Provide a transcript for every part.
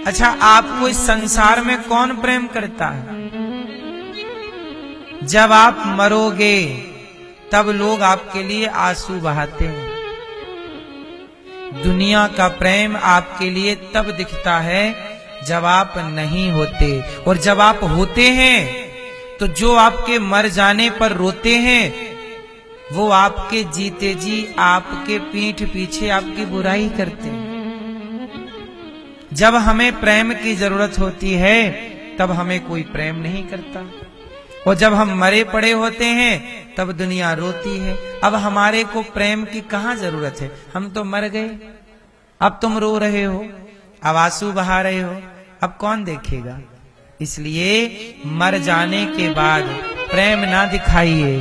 अच्छा, आपको इस संसार में कौन प्रेम करता है? जब आप मरोगे तब लोग आपके लिए आंसू बहाते हैं। दुनिया का प्रेम आपके लिए तब दिखता है जब आप नहीं होते, और जब आप होते हैं तो जो आपके मर जाने पर रोते हैं वो आपके जीते जी आपके पीठ पीछे आपकी बुराई करते हैं। जब हमें प्रेम की जरूरत होती है तब हमें कोई प्रेम नहीं करता, और जब हम मरे पड़े होते हैं तब दुनिया रोती है। अब हमारे को प्रेम की कहां जरूरत है? हम तो मर गए, अब तुम रो रहे हो, अब आंसू बहा रहे हो, अब कौन देखेगा? इसलिए मर जाने के बाद प्रेम ना दिखाइए।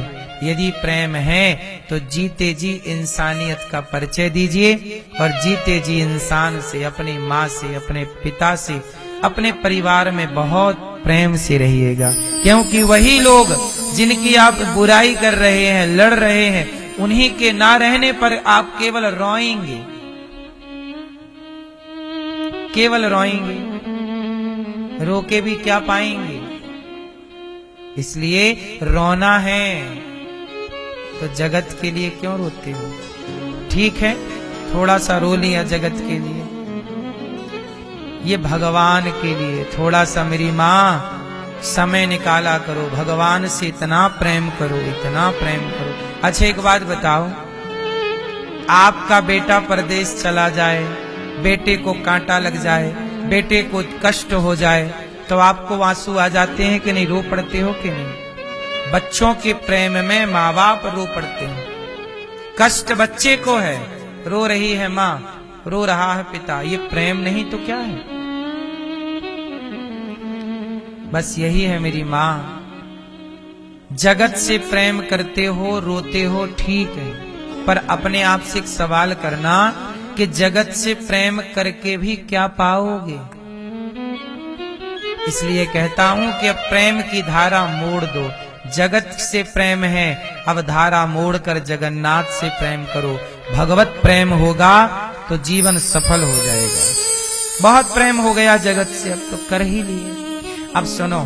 यदि प्रेम है तो जीते जी इंसानियत का परिचय दीजिए, और जीते जी इंसान से, अपनी माँ से, अपने पिता से, अपने परिवार में बहुत प्रेम से रहिएगा। क्योंकि वही लोग जिनकी आप बुराई कर रहे हैं, लड़ रहे हैं, उन्हीं के ना रहने पर आप केवल रोएंगे, केवल रोएंगे, रो के भी क्या पाएंगे? इसलिए रोना है तो जगत के लिए क्यों रोते हो? ठीक है, थोड़ा सा रो लिया जगत के लिए, ये भगवान के लिए थोड़ा सा मेरी माँ समय निकाला करो, भगवान से इतना प्रेम करो, इतना प्रेम करो। अच्छा, एक बात बताओ, आपका बेटा परदेश चला जाए, बेटे को कांटा लग जाए, बेटे को कष्ट हो जाए, तो आपको आंसू आ जाते हैं कि नहीं? रो पड़ते हो कि नहीं? बच्चों के प्रेम में माँ बाप रो पड़ते हैं। कष्ट बच्चे को है, रो रही है माँ, रो रहा है पिता, ये प्रेम नहीं तो क्या है? बस यही है मेरी माँ, जगत से प्रेम करते हो, रोते हो, ठीक है, पर अपने आप से एक सवाल करना कि जगत से प्रेम करके भी क्या पाओगे? इसलिए कहता हूं कि अब प्रेम की धारा मोड़ दो। जगत से प्रेम है, अब धारा मोड़कर जगन्नाथ से प्रेम करो। भगवत प्रेम होगा तो जीवन सफल हो जाएगा। बहुत प्रेम हो गया जगत से, अब तो कर ही लिए। अब सुनो,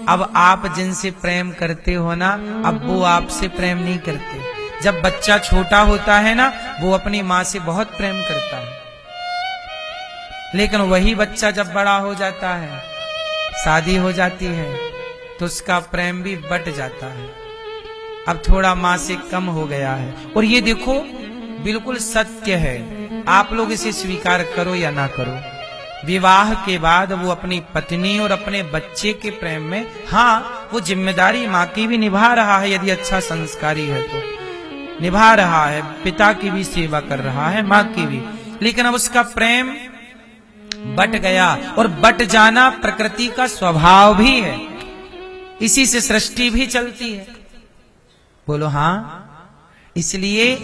अब आप जिनसे प्रेम करते हो ना, अब वो आपसे प्रेम नहीं करते। जब बच्चा छोटा होता है ना, वो अपनी माँ से बहुत प्रेम करता है, लेकिन वही बच्चा जब बड़ा हो जाता है, शादी हो जाती है, तो उसका प्रेम भी बट जाता है। अब थोड़ा माँ से कम हो गया है। और ये देखो, बिल्कुल सत्य है, आप लोग इसे स्वीकार करो या ना करो, विवाह के बाद वो अपनी पत्नी और अपने बच्चे के प्रेम में, हाँ, वो जिम्मेदारी माँ की भी निभा रहा है, यदि अच्छा संस्कारी है तो निभा रहा है, पिता की भी सेवा कर रहा है, माँ की भी, लेकिन अब उसका प्रेम बट गया। और बट जाना प्रकृति का स्वभाव भी है, इसी से सृष्टि भी चलती है। बोलो हाँ। इसलिए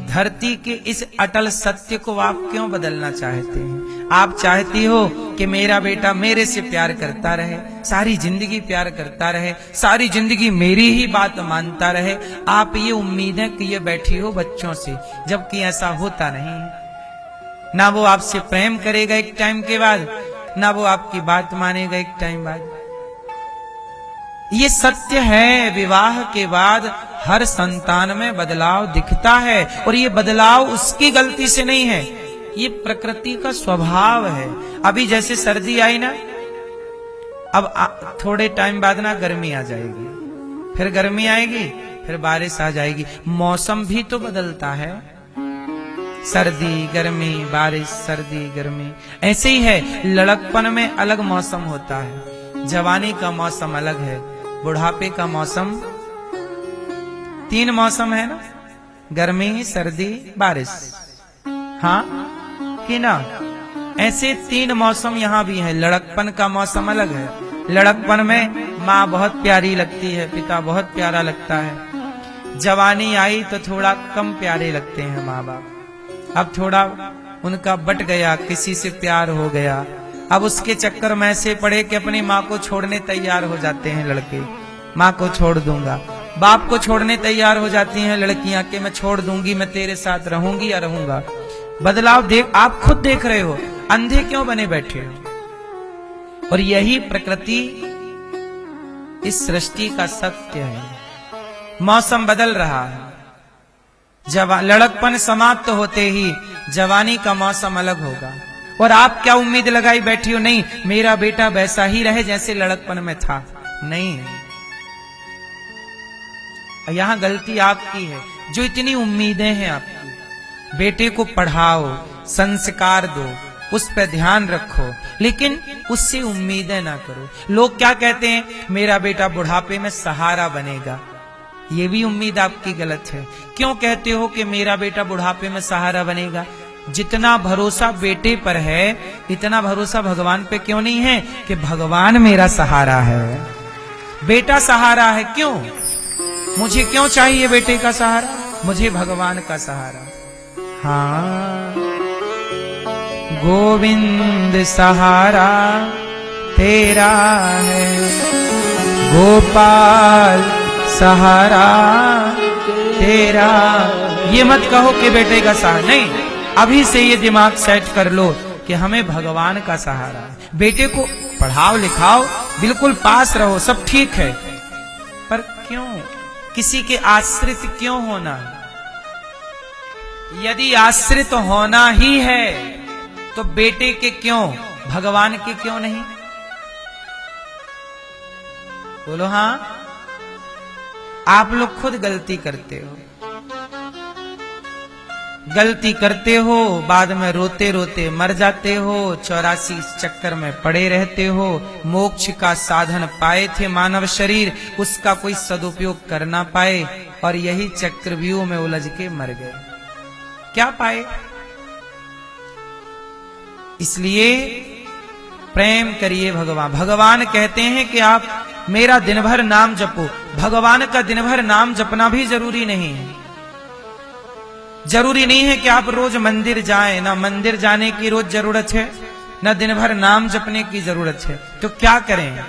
धरती के इस अटल सत्य को आप क्यों बदलना चाहते हैं? आप चाहती हो कि मेरा बेटा मेरे से प्यार करता रहे, सारी जिंदगी प्यार करता रहे, सारी जिंदगी मेरी ही बात मानता रहे। आप ये उम्मीदें किए बैठी हो बच्चों से, जबकि ऐसा होता नहीं है। ना वो आपसे प्रेम करेगा एक टाइम के बाद, ना वो आपकी बात मानेगा एक टाइम बाद। ये सत्य है, विवाह के बाद हर संतान में बदलाव दिखता है, और ये बदलाव उसकी गलती से नहीं है, ये प्रकृति का स्वभाव है। अभी जैसे सर्दी आई ना, अब थोड़े टाइम बाद ना गर्मी आ जाएगी, फिर गर्मी आएगी, फिर बारिश आ जाएगी। मौसम भी तो बदलता है, सर्दी गर्मी, बारिश, सर्दी गर्मी, ऐसे ही है। लड़कपन में अलग मौसम होता है, जवानी का मौसम अलग है, बुढ़ापे का मौसम, 3 मौसम है ना, गर्मी, सर्दी, बारिश, हाँ कि ना? ऐसे 3 मौसम यहाँ भी है। लड़कपन का मौसम अलग है, लड़कपन में माँ बहुत प्यारी लगती है, पिता बहुत प्यारा लगता है। जवानी आई तो थोड़ा कम प्यारे लगते हैं माँ बाप, अब थोड़ा उनका बट गया, किसी से प्यार हो गया, अब उसके चक्कर में ऐसे पड़े कि अपनी माँ को छोड़ने तैयार हो जाते हैं लड़के, माँ को छोड़ दूंगा। बाप को छोड़ने तैयार हो जाती हैं लड़कियां कि मैं छोड़ दूंगी, मैं तेरे साथ रहूंगी या रहूंगा। बदलाव देख, आप खुद देख रहे हो, अंधे क्यों बने बैठे हो? और यही प्रकृति इस सृष्टि का सत्य है। मौसम बदल रहा है, लड़कपन समाप्त होते ही जवानी का मौसम अलग होगा। और आप क्या उम्मीद लगाई बैठी हो, नहीं मेरा बेटा वैसा ही रहे जैसे लड़कपन में था। नहीं, यहां गलती आपकी है जो इतनी उम्मीदें हैं आपकी। बेटे को पढ़ाओ, संस्कार दो, उस पर ध्यान रखो, लेकिन उससे उम्मीदें ना करो। लोग क्या कहते हैं, मेरा बेटा बुढ़ापे में सहारा बनेगा। ये भी उम्मीद आपकी गलत है। क्यों कहते हो कि मेरा बेटा बुढ़ापे में सहारा बनेगा? जितना भरोसा बेटे पर है इतना भरोसा भगवान पे क्यों नहीं है कि भगवान मेरा सहारा है, बेटा सहारा है। क्यों, मुझे क्यों चाहिए बेटे का सहारा? मुझे भगवान का सहारा। हाँ, गोविंद सहारा तेरा है, गोपाल सहारा तेरा। ये मत कहो कि बेटे का सहारा नहीं, अभी से ये दिमाग सेट कर लो कि हमें भगवान का सहारा है। बेटे को पढ़ाओ लिखाओ, बिल्कुल पास रहो, सब ठीक है, पर क्यों किसी के आश्रित क्यों होना? यदि आश्रित होना ही है तो बेटे के क्यों, भगवान के क्यों नहीं? बोलो हाँ। आप लोग खुद गलती करते हो, गलती करते हो, बाद में रोते रोते मर जाते हो। 84 चक्कर में पड़े रहते हो। मोक्ष का साधन पाए थे मानव शरीर, उसका कोई सदुपयोग कर ना पाए और यही चक्रव्यूह में उलझ के मर गए। क्या पाए? इसलिए प्रेम करिए भगवान। भगवान कहते हैं कि आप मेरा दिन भर नाम जपो। भगवान का दिन भर नाम जपना भी जरूरी नहीं है। जरूरी नहीं है कि आप रोज मंदिर जाएं, ना मंदिर जाने की रोज जरूरत है, ना दिन भर नाम जपने की जरूरत है। तो क्या करें?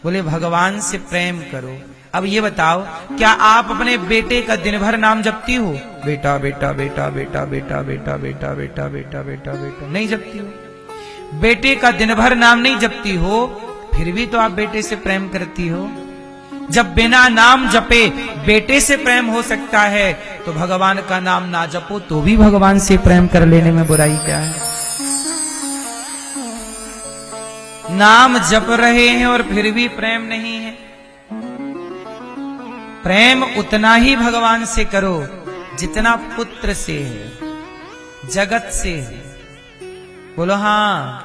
बोले भगवान से प्रेम करो। अब ये बताओ, क्या आप अपने बेटे का दिन भर नाम जपती हो? बेटा बेटा बेटा बेटा बेटा बेटा बेटा बेटा बेटा बेटा बेटा नहीं जपती हो। बेटे का दिन भर नाम नहीं जपती हो, फिर भी तो आप बेटे से प्रेम करती हो। जब बिना नाम जपे बेटे से प्रेम हो सकता है, तो भगवान का नाम ना जपो तो भी भगवान से प्रेम कर लेने में बुराई क्या है? नाम जप रहे हैं और फिर भी प्रेम नहीं है। प्रेम उतना ही भगवान से करो जितना पुत्र से है, जगत से है। बोलो हाँ।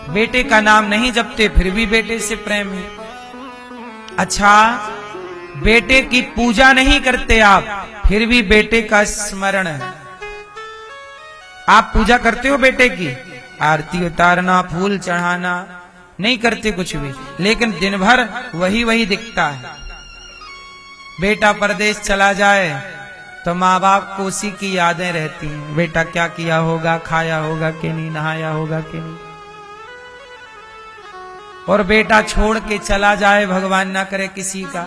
बेटे का नाम नहीं जपते फिर भी बेटे से प्रेम है। अच्छा, बेटे की पूजा नहीं करते आप, फिर भी बेटे का स्मरण है। आप पूजा करते हो बेटे की? आरती उतारना, फूल चढ़ाना नहीं करते कुछ भी, लेकिन दिन भर वही दिखता है। बेटा परदेश चला जाए तो माँ बाप को उसी की यादें रहती हैं। बेटा क्या किया होगा, खाया होगा कि नहीं, नहाया होगा कि नहीं। और बेटा छोड़ के चला जाए, भगवान ना करे किसी का,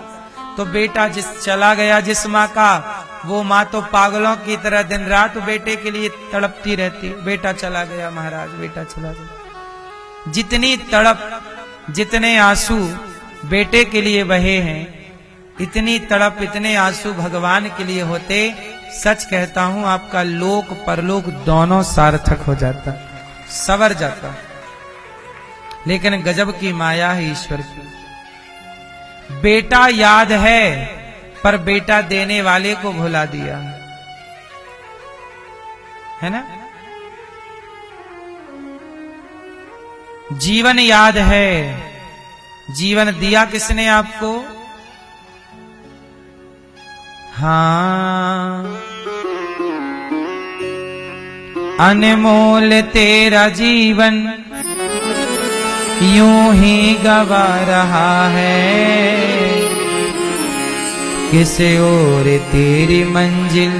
तो बेटा जिस चला गया जिस माँ का, वो माँ तो पागलों की तरह दिन रात बेटे के लिए तड़पती रहती। बेटा चला गया महाराज, बेटा चला गया। जितनी तड़प, जितने आंसू बेटे के लिए बहे हैं, इतनी तड़प, इतने आंसू भगवान के लिए होते। सच कहता हूं, आपका लोक परलोक दोनों सार्थक हो जाता, सवर जाता। लेकिन गजब की माया है ईश्वर की। बेटा याद है पर बेटा देने वाले को भुला दिया, है ना। जीवन याद है, जीवन दिया किसने आपको? हाँ, अनमोल तेरा जीवन यूं ही गवा रहा है, किस ओर तेरी मंजिल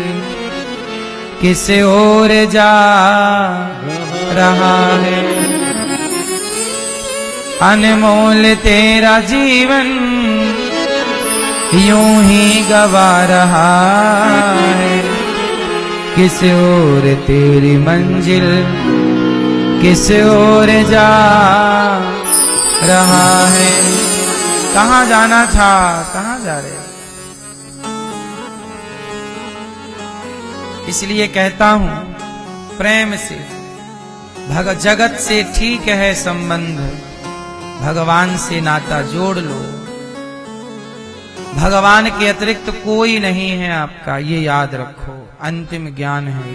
किस ओर जा रहा है। अनमोल तेरा जीवन यूं ही गवा रहा है, किस ओर तेरी मंजिल किस ओर जा रहा है। कहाँ जाना था, कहाँ जा रहे। इसलिए कहता हूं प्रेम से जगत से ठीक है संबंध, भगवान से नाता जोड़ लो। भगवान के अतिरिक्त कोई नहीं है आपका, ये याद रखो, अंतिम ज्ञान है।